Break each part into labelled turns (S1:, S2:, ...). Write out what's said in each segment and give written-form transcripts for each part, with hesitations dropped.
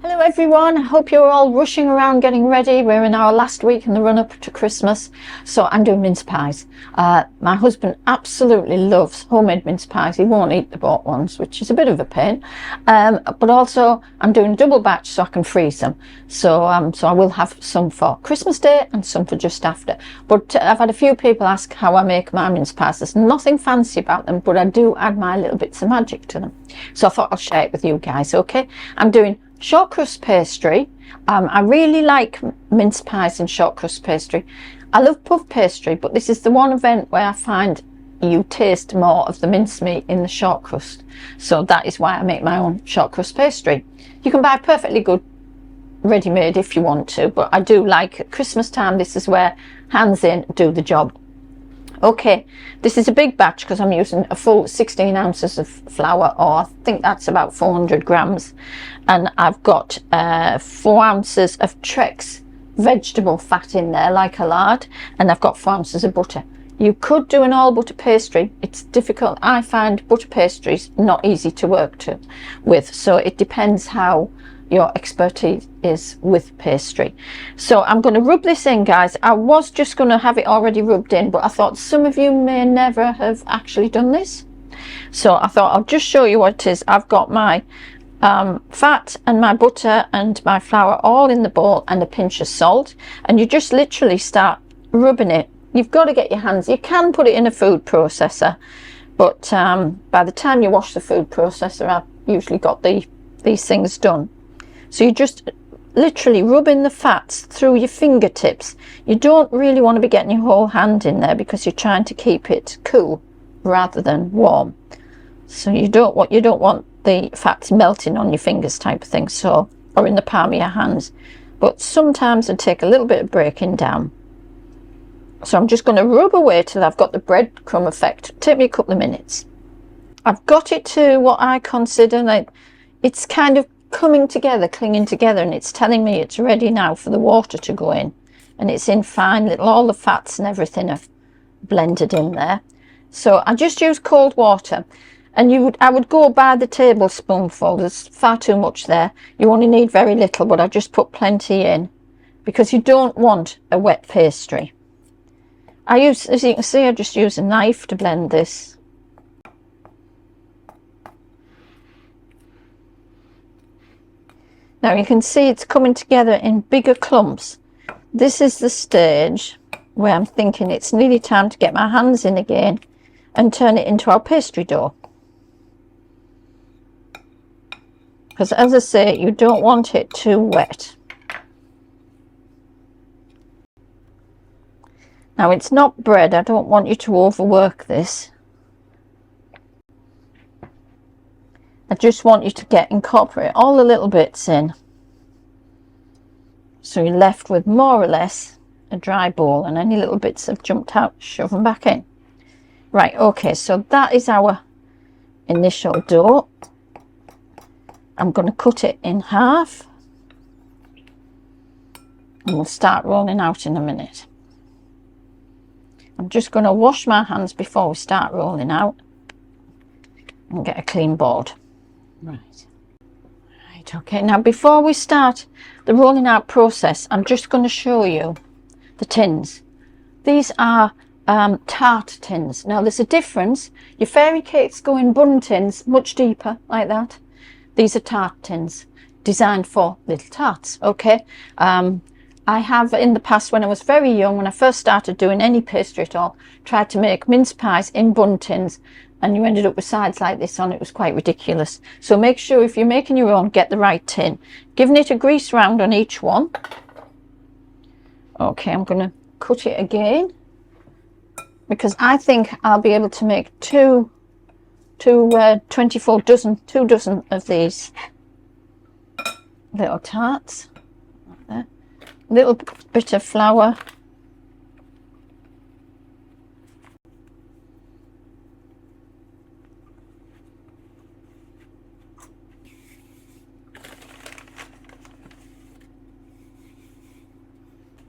S1: Hello everyone, I hope you're all rushing around getting ready. We're in our last week in the run up to Christmas, so I'm doing mince pies. My husband absolutely loves homemade mince pies. He won't eat the bought ones, which is a bit of a pain, but also I'm doing a double batch so I can freeze them. So I will have some for Christmas Day and some for just after. But I've had a few people ask how I make my mince pies. There's nothing fancy about them, but I do add my little bits of magic to them. So I thought I'll share it with you guys, okay? I'm doing shortcrust pastry. I really like mince pies and shortcrust pastry. I love puff pastry, but this is the one event where I find you taste more of the mincemeat in the shortcrust. So that is why I make my own shortcrust pastry. You can buy perfectly good ready-made if you want to, but I do like at Christmas time. This is where hands in do the job. Okay, this is a big batch because I'm using a full 16 ounces of flour, or I think that's about 400 grams, and I've got 4 ounces of Trex vegetable fat in there, like a lard, and I've got 4 ounces of butter. You could do an all butter pastry. It's difficult. I find butter pastries not easy to work with, so it depends how your expertise is with pastry. So I'm going to rub this in, guys. I was just going to have it already rubbed in, but I thought some of you may never have actually done this, so I thought I'll just show you what it is. I've got my fat and my butter and my flour all in the bowl and a pinch of salt, and you just literally start rubbing it. You've got to get your hands, you can put it in a food processor, but by the time you wash the food processor, I've usually got these things done. So you just literally rubbing the fats through your fingertips. You don't really want to be getting your whole hand in there because you're trying to keep it cool rather than warm. So you don't want the fats melting on your fingers type of thing, so, or in the palm of your hands. But sometimes it take a little bit of breaking down. So I'm just going to rub away till I've got the breadcrumb effect. Take me a couple of minutes. I've got it to what I consider like it's kind of coming together, clinging together, and it's telling me it's ready now for the water to go in, and it's in fine little, all the fats and everything are blended in there. So I just use cold water, and I would go by the tablespoonful. There's far too much there. You only need very little, but I just put plenty in because you don't want a wet pastry. As you can see, I just use a knife to blend this. Now you can see it's coming together in bigger clumps. This is the stage where I'm thinking it's nearly time to get my hands in again and turn it into our pastry dough. Because as I say, you don't want it too wet. Now it's not bread. I don't want you to overwork this. I just want you to incorporate all the little bits in. So you're left with more or less a dry bowl, and any little bits have jumped out, shove them back in. Right, okay, so that is our initial dough. I'm going to cut it in half, and we'll start rolling out in a minute. I'm just going to wash my hands before we start rolling out and get a clean board. Right, okay, now before we start the rolling out process, I'm just going to show you the tins. These are tart tins. Now there's a difference. Your fairy cakes go in bun tins, much deeper like that. These are tart tins designed for little tarts, okay? I have in the past, when I was very young, when I first started doing any pastry at all, tried to make mince pies in bun tins, and you ended up with sides like this on. It was quite ridiculous. So make sure if you're making your own, get the right tin. Giving it a grease round on each one. Okay, I'm going to cut it again because I think I'll be able to make two dozen of these little tarts. Like that. Little bit of flour.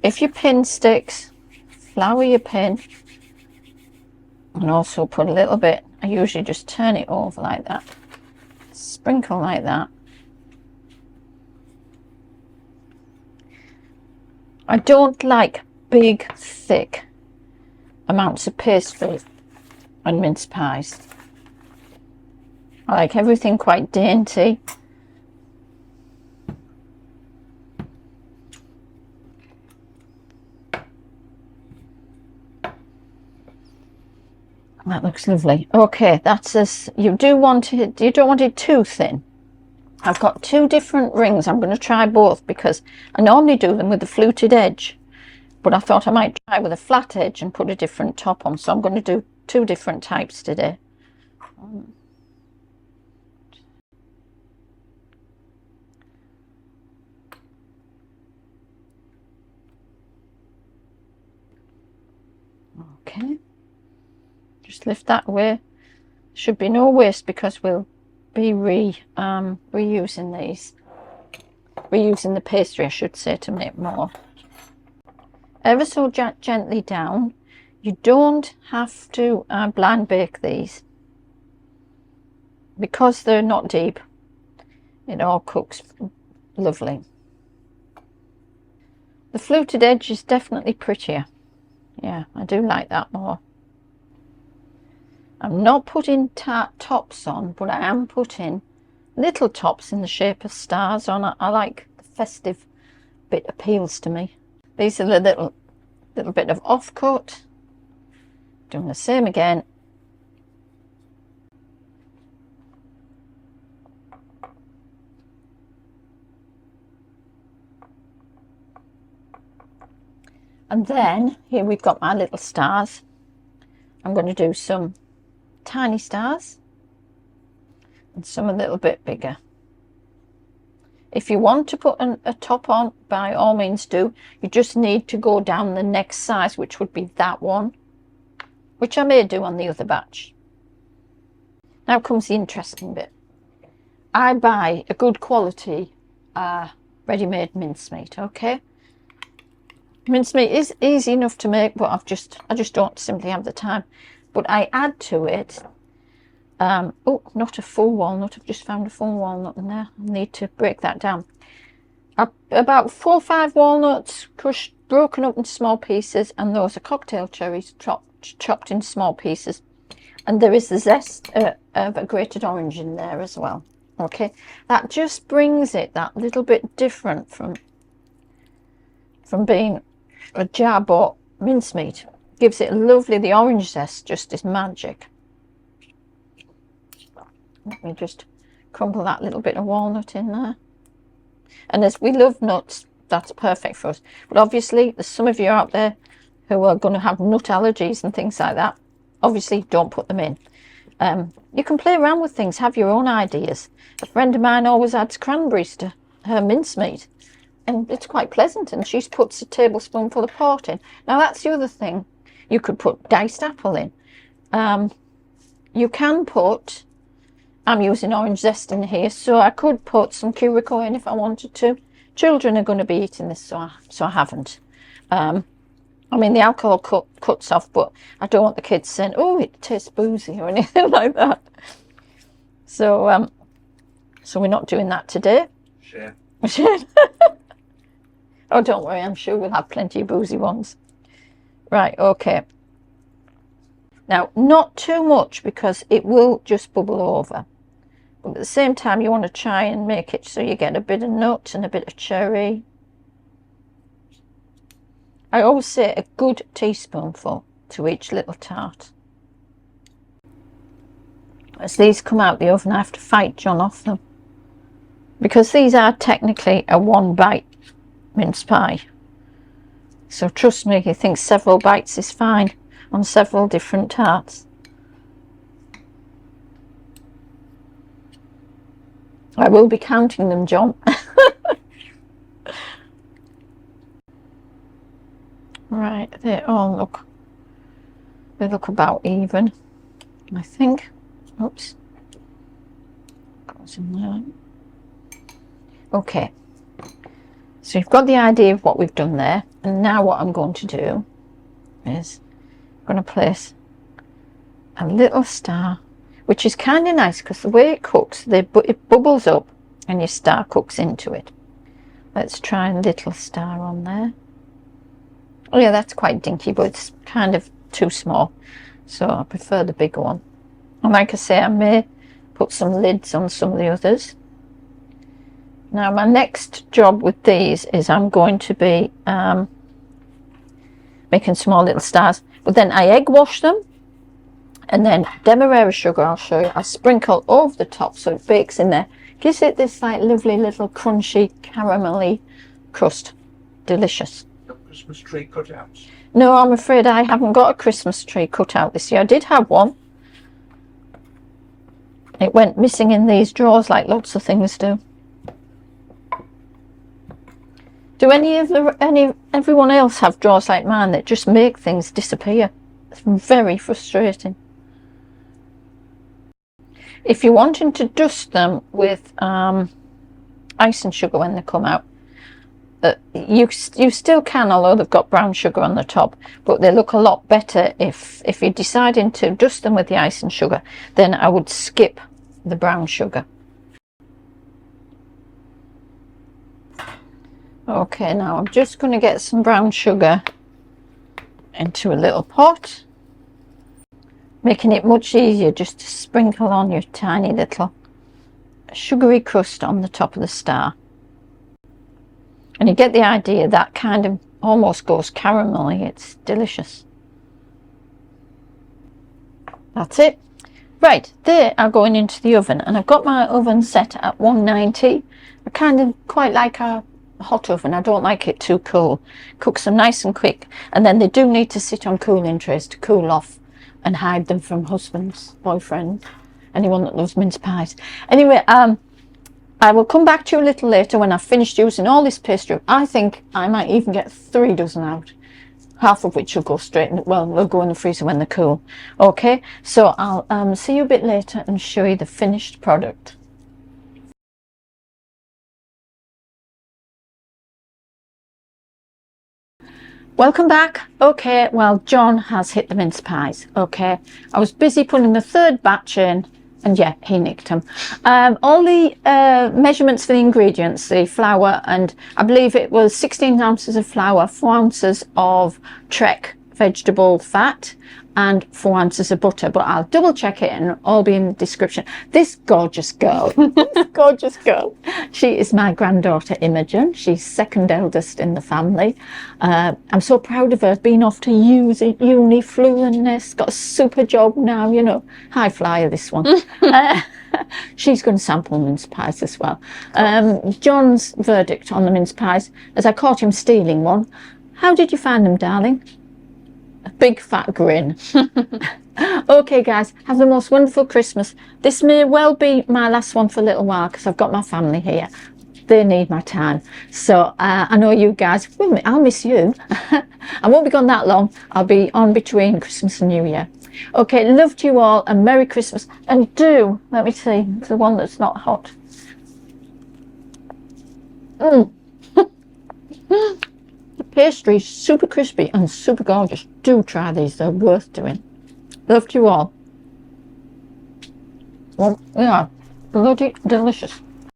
S1: If your pin sticks, flour your pin, and also put a little bit. I usually just turn it over like that, sprinkle like that, I don't like big, thick amounts of pastry and mince pies. I like everything quite dainty. That looks lovely. Okay, that's as you don't want it too thin. I've got two different rings. I'm going to try both because I normally do them with the fluted edge, but I thought I might try with a flat edge and put a different top on. So I'm going to do two different types today. Okay, just lift that away. Should be no waste because we'll be reusing the pastry, I should say, to make more. Ever so gently down. You don't have to blind bake these because they're not deep. It all cooks lovely. The fluted edge is definitely prettier. Yeah, I do like that more. I'm not putting tops on, but I am putting little tops in the shape of stars on. I like the festive bit, appeals to me. These are the little bit of offcut. Doing the same again. And then here we've got my little stars. I'm going to do some tiny stars and some a little bit bigger. If you want to put a top on, by all means do. You just need to go down the next size, which would be that one, which I may do on the other batch. Now comes the interesting bit. I buy a good quality ready-made mincemeat, okay? Mincemeat is easy enough to make, but I just don't simply have the time. But I add to it, oh, not a full walnut. I've just found a full walnut in there. I need to break that down. About 4 or 5 walnuts crushed, broken up into small pieces, and those are cocktail cherries chopped in small pieces. And there is the zest of a grated orange in there as well. Okay, that just brings it that little bit different from being a jar bought mincemeat. Gives it lovely, the orange zest just is magic. Let me just crumble that little bit of walnut in there. And as we love nuts, that's perfect for us. But obviously there's some of you out there who are going to have nut allergies and things like that. Obviously don't put them in. You can play around with things, have your own ideas. A friend of mine always adds cranberries to her mincemeat, and it's quite pleasant, and she puts a tablespoonful of port in. Now that's the other thing. You could put diced apple in. You can put, I'm using orange zest in here, so I could put some curacao in if I wanted to. Children are going to be eating this, so I haven't. I mean, the alcohol cuts off, but I don't want the kids saying, oh, it tastes boozy or anything like that. So so we're not doing that today.
S2: Share.
S1: Oh, don't worry, I'm sure we'll have plenty of boozy ones. Right, okay. Now, not too much because it will just bubble over. But at the same time, you want to try and make it so you get a bit of nut and a bit of cherry. I always say a good teaspoonful to each little tart. As these come out the oven, I have to fight John off them, because these are technically a 1-bite mince pie. So trust me, he thinks several bites is fine on several different tarts. I will be counting them, John. Right, they look about even, I think. Oops. Goes in there. Okay. So you've got the idea of what we've done there, and now what I'm going to do is I'm going to place a little star, which is kind of nice because the way it cooks, it bubbles up and your star cooks into it. Let's try a little star on there. Oh yeah, that's quite dinky, but it's kind of too small, so I prefer the bigger one. And like I say, I may put some lids on some of the others. Now my next job with these is I'm going to be making small little stars, but then I egg wash them, and then demerara sugar, I'll show you, I sprinkle over the top so it bakes in there. Gives it this like lovely little crunchy caramelly crust. Delicious.
S2: Christmas tree cutouts?
S1: No, I'm afraid I haven't got a Christmas tree cut out this year. I did have one. It went missing in these drawers like lots of things do. Do everyone else have drawers like mine that just make things disappear? It's very frustrating. If you're wanting to dust them with ice and sugar when they come out, you still can, although they've got brown sugar on the top, but they look a lot better if you're deciding to dust them with the ice and sugar. Then I would skip the brown sugar. Okay, now I'm just going to get some brown sugar into a little pot, making it much easier just to sprinkle on your tiny little sugary crust on the top of the star. And you get the idea, that kind of almost goes caramelly. It's delicious. That's it. Right, they are going into the oven, and I've got my oven set at 190. I kind of quite like a hot oven. I don't like it too cool. Cooks them nice and quick, and then they do need to sit on cooling trays to cool off and hide them from husbands, boyfriends, anyone that loves mince pies. Anyway, I will come back to you a little later when I've finished using all this pastry. I think I might even get 3 dozen out, half of which will go straight in, well, they'll go in the freezer when they're cool. Okay, so I'll see you a bit later and show you the finished product. Welcome back. Okay, well, John has hit the mince pies. Okay, I was busy putting the third batch in, and yeah, he nicked them. All the measurements for the ingredients, the flour, and I believe it was 16 ounces of flour, 4 ounces of Trek vegetable fat, and 4 ounces of butter, but I'll double check it and all be in the description. This gorgeous girl, gorgeous girl, she is my granddaughter Imogen. She's second eldest in the family. I'm so proud of her, been off to uni, fluentness, got a super job now, you know, high flyer this one. She's going to sample mince pies as well. John's verdict on the mince pies, as I caught him stealing one. How did you find them, darling? A big fat grin. Okay guys, have the most wonderful Christmas. This may well be my last one for a little while because I've got my family here. They need my time. So I know you guys, I'll miss you. I won't be gone that long. I'll be on between Christmas and New Year. Okay, love to you all and Merry Christmas. And do, let me see, the one that's not hot. The pastry is super crispy and super gorgeous. Do try these, they're worth doing. Love to you all. Well, yeah, bloody delicious.